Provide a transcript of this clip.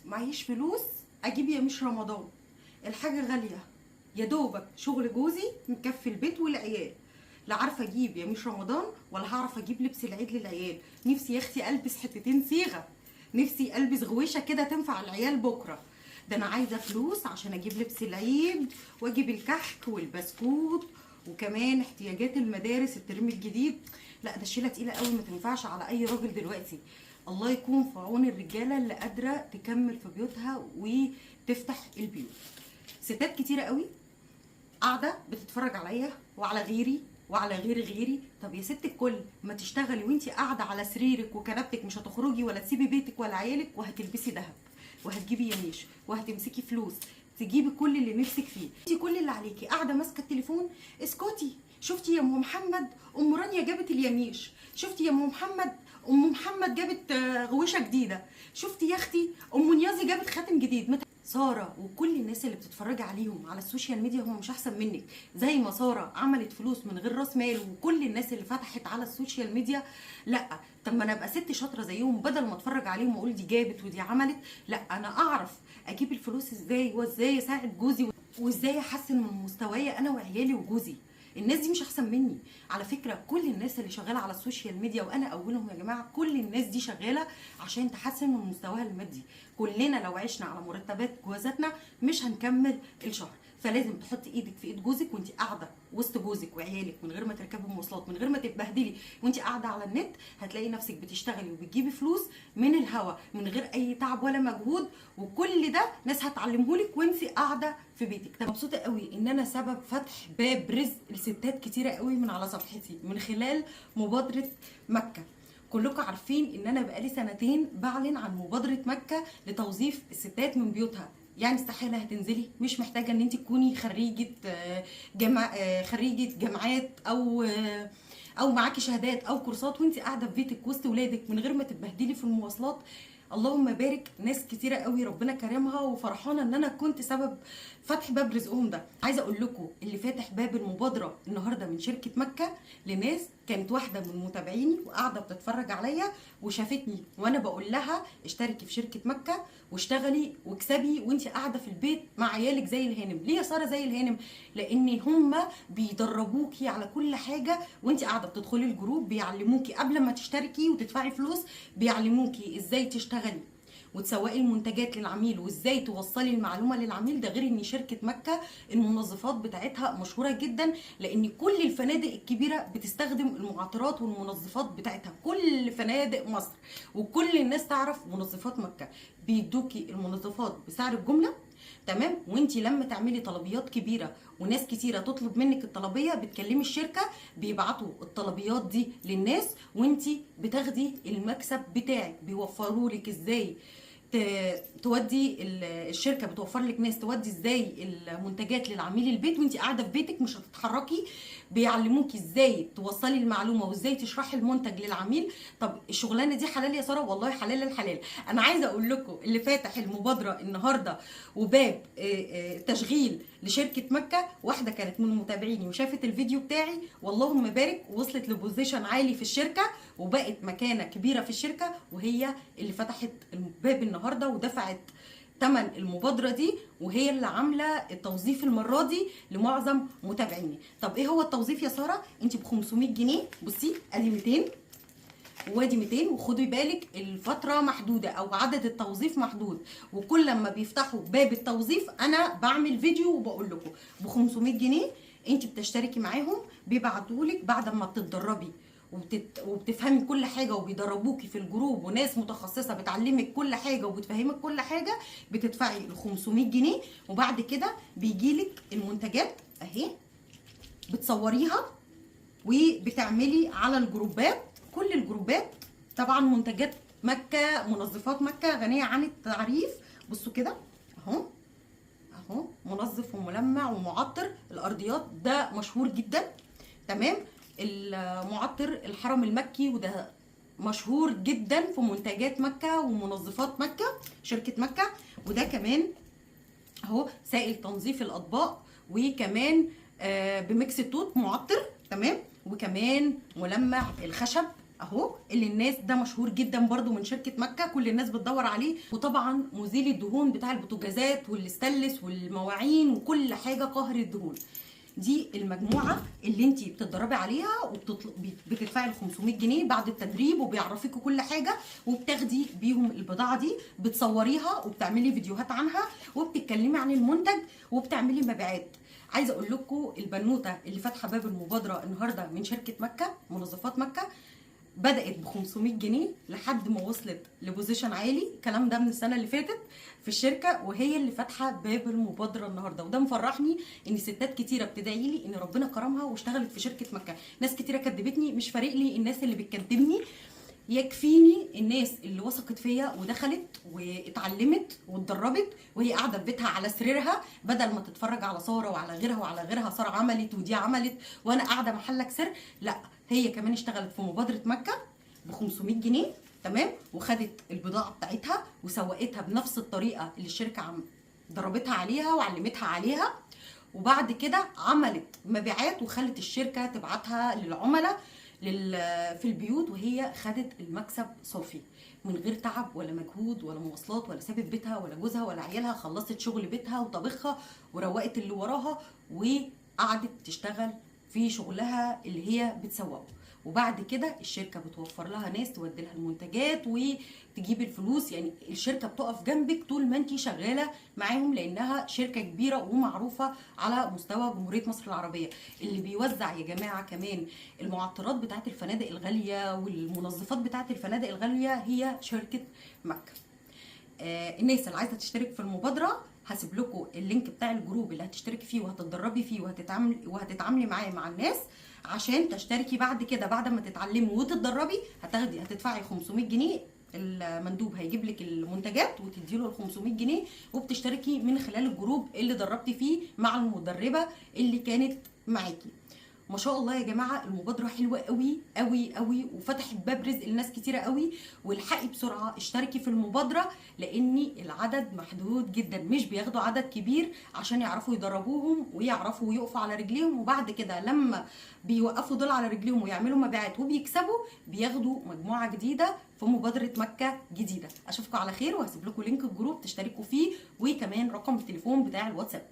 معيش فلوس اجيب يميش رمضان، الحاجه غاليه، يا دوبك شغل جوزي مكفي البيت والعيال، لا عارفه اجيب يميش رمضان ولا هعرف اجيب لبس العيد للعيال. نفسي يا اختي البس حتتين صيغه، نفسي البس غويشه كده تنفع العيال بكره. ده انا عايزه فلوس عشان اجيب لبس العيد واجيب الكحك والبسكوت وكمان احتياجات المدارس الترم الجديد. لا ده شيله تقيله قوي ما تنفعش على اي راجل دلوقتي. الله يكون في عون الرجاله اللي قادره تكمل في بيوتها وتفتح البيوت. ستات كتيره قوي قاعده بتتفرج عليا وعلى غيري وعلى غيري. طب يا ست الكل ما تشتغلي وانتي قاعده على سريرك وكنبتك، مش هتخرجي ولا تسيبي بيتك ولا عيالك، وهتلبسي دهب وهتجيبي يميش وهتمسكي فلوس تجيبي كل اللي نفسك فيه. انتي كل اللي عليكي قاعده ماسكه التليفون. اسكتي، شفتي يا ام محمد ام رانيا جابت اليميش، شفتي يا ام محمد ام محمد جابت غويشه جديده، شفتي يا اختي ام نيازي جابت خاتم جديد. ساره وكل الناس اللي بتتفرجي عليهم على السوشيال ميديا هم مش احسن منك. زي ما ساره عملت فلوس من غير راس مال وكل الناس اللي فتحت على السوشيال ميديا، لا طب ما انا ابقى ست شاطره زيهم، بدل ما اتفرج عليهم واقول دي جابت ودي عملت، لا انا اعرف اجيب الفلوس ازاي وازاي اساعد جوزي وازاي احسن من مستوايا انا وعيالي وجوزي. الناس دي مش احسن مني على فكره. كل الناس اللي شغاله على السوشيال ميديا وانا اولهم يا جماعه، كل الناس دي شغاله عشان تحسن من مستواها المادي. كلنا لو عشنا على مرتبات جوازاتنا مش هنكمل الشهر، فلازم تحطي ايدك في ايد جوزك وانت قاعده وسط جوزك وعيالك من غير ما تركبي مواصلات، من غير ما تتبهدلي وانت قاعده على النت. هتلاقي نفسك بتشتغلي وبتجيبي فلوس من الهوا من غير اي تعب ولا مجهود، وكل ده ناس هتعلمهولك وانت قاعده في بيتك. طب مبسوطه قوي ان انا سبب فتح باب رزق لستات كتيره قوي من على صفحتي من خلال مبادره مكه. كلكم عارفين ان انا بقالي سنتين بعلن عن مبادره مكه لتوظيف الستات من بيوتها. يعني استحاله هتنزلي، مش محتاجه ان انت تكوني خريجه خريجه جامعات او معاكي شهادات او كورسات وانت قاعده في بيتك وسط ولادك من غير ما تتبهدلي في المواصلات. اللهم بارك، ناس كتيره قوي ربنا كرمها وفرحانه ان انا كنت سبب فتح باب رزقهم ده. عايزه اقول لكم اللي فاتح باب المبادره النهارده من شركه مكه لناس كانت واحده من متابعيني وقاعده بتتفرج عليا وشافتني وانا بقول لها اشتركي في شركه مكه واشتغلي واكسبي وانت قاعده في البيت مع عيالك زي الهانم. ليه يا ساره زي الهانم؟ لان هم بيدربوكي على كل حاجه وانت قاعده بتدخلي الجروب، بيعلموكي قبل ما تشتركي وتدفعي فلوس، بيعلموكي ازاي تشتغلي وتسوقي المنتجات للعميل وازاي توصلي المعلومه للعميل. ده غير ان شركه مكه المنظفات بتاعتها مشهوره جدا، لان كل الفنادق الكبيره بتستخدم المعطرات والمنظفات بتاعتها، كل فنادق مصر وكل الناس تعرف منظفات مكه. بيدوكي المنظفات بسعر الجمله، تمام؟ وانتي لما تعملي طلبيات كبيره وناس كتيره تطلب منك الطلبيه بتكلمي الشركه بيبعتوا الطلبيات دي للناس وانتي بتاخدي المكسب بتاعك. بيوفروا لك ازاي تودي الشركه بتوفر لك ناس تودي ازاي المنتجات للعميل البيت وانت قاعده في بيتك مش هتتحركي. بيعلموكي ازاي توصلي المعلومه وازاي تشرحي المنتج للعميل. طب الشغلانه دي حلال يا ساره؟ والله حلال الحلال. انا عايزه اقول لكم اللي فاتح المبادره النهارده وباب تشغيل لشركه مكه، واحده كانت من متابعيني وشافت الفيديو بتاعي واللهم بارك وصلت لبوزيشن عالي في الشركه وبقت مكانه كبيره في الشركه، وهي اللي فتحت الباب النهارده ودفعت ثمن المبادره دي، وهي اللي عامله التوظيف المره دي لمعظم متابعيني. طب ايه هو التوظيف يا ساره؟ انت ب 500 جنيه، بصي ادي 200 وادي 200، وخدي بالك الفتره محدوده او عدد التوظيف محدود، وكل لما بيفتحوا باب التوظيف انا بعمل فيديو وبقول لكم ب 500 جنيه انت بتشتركي معاهم، بيبعتولك بعد ما بتتدربي وبتفهمي كل حاجه وبيدربوكي في الجروب وناس متخصصه بتعلمك كل حاجه وبتفهمك كل حاجه، بتدفعي ال 500 جنيه وبعد كده بيجيلك المنتجات اهي بتصوريها وبتعملي على الجروبات، كل الجروبات طبعا منتجات مكه، منظفات مكه غنيه عن التعريف. بصوا كده اهو اهو منظف وملمع ومعطر الارضيات ده مشهور جدا، تمام؟ المعطر الحرم المكي وده مشهور جدا في منتجات مكه ومنظفات مكه شركه مكه. وده كمان اهو سائل تنظيف الاطباق وكمان بميكس توت معطر، تمام؟ وكمان ملمع الخشب اهو اللي الناس ده مشهور جدا برضو من شركه مكه، كل الناس بتدور عليه. وطبعا مزيل الدهون بتاع البوتاجازات والستانلس والمواعين وكل حاجه قاهر الدهون. دي المجموعه اللي انت بتتدربي عليها وبتدفعي ال 500 جنيه بعد التدريب، وبيعرفيكوا كل حاجه، وبتاخدي بيهم البضاعه دي بتصوريها وبتعملي فيديوهات عنها وبتتكلمي عن المنتج وبتعملي مبيعات. عايزه اقول لكم البنوته اللي فاتحه باب المبادره النهارده من شركه مكه منظفات مكه بدات ب 500 جنيه لحد ما وصلت لبوزيشن عالي. الكلام ده من السنه اللي فاتت في الشركه، وهي اللي فاتحه باب المبادره النهارده. وده مفرحني ان ستات كتيره بتدعي لي ان ربنا كرمها واشتغلت في شركه مكه. ناس كتيره كدبتني، مش فارق لي الناس اللي بتكدبني، يكفيني الناس اللي وثقت فيا ودخلت واتعلمت واتدربت وهي قاعده في بيتها على سريرها، بدل ما تتفرج على ساره وعلى غيرها وعلى غيرها، ساره عملت ودي عملت وانا قاعده محلك سر. لا، هي كمان اشتغلت في مبادره مكه ب 500 جنيه، تمام، وخدت البضاعه بتاعتها وسوقتها بنفس الطريقه اللي الشركه دربتها عليها وعلمتها عليها. وبعد كده عملت مبيعات وخلت الشركه تبعتها للعملاء في البيوت، وهي خدت المكسب صافي من غير تعب ولا مجهود ولا مواصلات ولا سابت بيتها ولا جوزها ولا عيالها. خلصت شغل بيتها وطبخها وروقت اللي وراها وقعدت تشتغل في شغلها اللي هي بتسوقه. وبعد كده الشركه بتوفر لها ناس تودي لها المنتجات وتجيب الفلوس. يعني الشركه بتقف جنبك طول ما انت شغاله معاهم، لانها شركه كبيره ومعروفه على مستوى جمهوريه مصر العربيه. اللي بيوزع يا جماعه كمان المعطرات بتاعت الفنادق الغاليه والمنظفات بتاعت الفنادق الغاليه هي شركه مكه. الناس اللي عايزه تشترك في المبادره هسيب لكم اللينك بتاع الجروب اللي هتشتركي فيه وهتتدربي فيه وهتتعاملي معاه مع الناس عشان تشتركي. بعد كده بعد ما تتعلمي وتتدربي هتدفعي 500 جنيه، المندوب هيجيب لك المنتجات وتديله ال 500 جنيه، وبتشتركي من خلال الجروب اللي دربتي فيه مع المدربه اللي كانت معاكي. ما شاء الله يا جماعه المبادره حلوه قوي قوي قوي وفتحت باب رزق لناس كتيره قوي. والحقي بسرعه اشتركي في المبادره لان العدد محدود جدا، مش بياخدوا عدد كبير عشان يعرفوا يدربوهم ويعرفوا يقفوا على رجليهم، وبعد كده لما بيوقفوا دول على رجليهم ويعملوا مبيعات وبيكسبوا بياخدوا مجموعه جديده في مبادره مكه جديده. اشوفكم على خير، وهسيب لكم لينك الجروب تشتركوا فيه وكمان رقم التليفون بتاع الواتساب.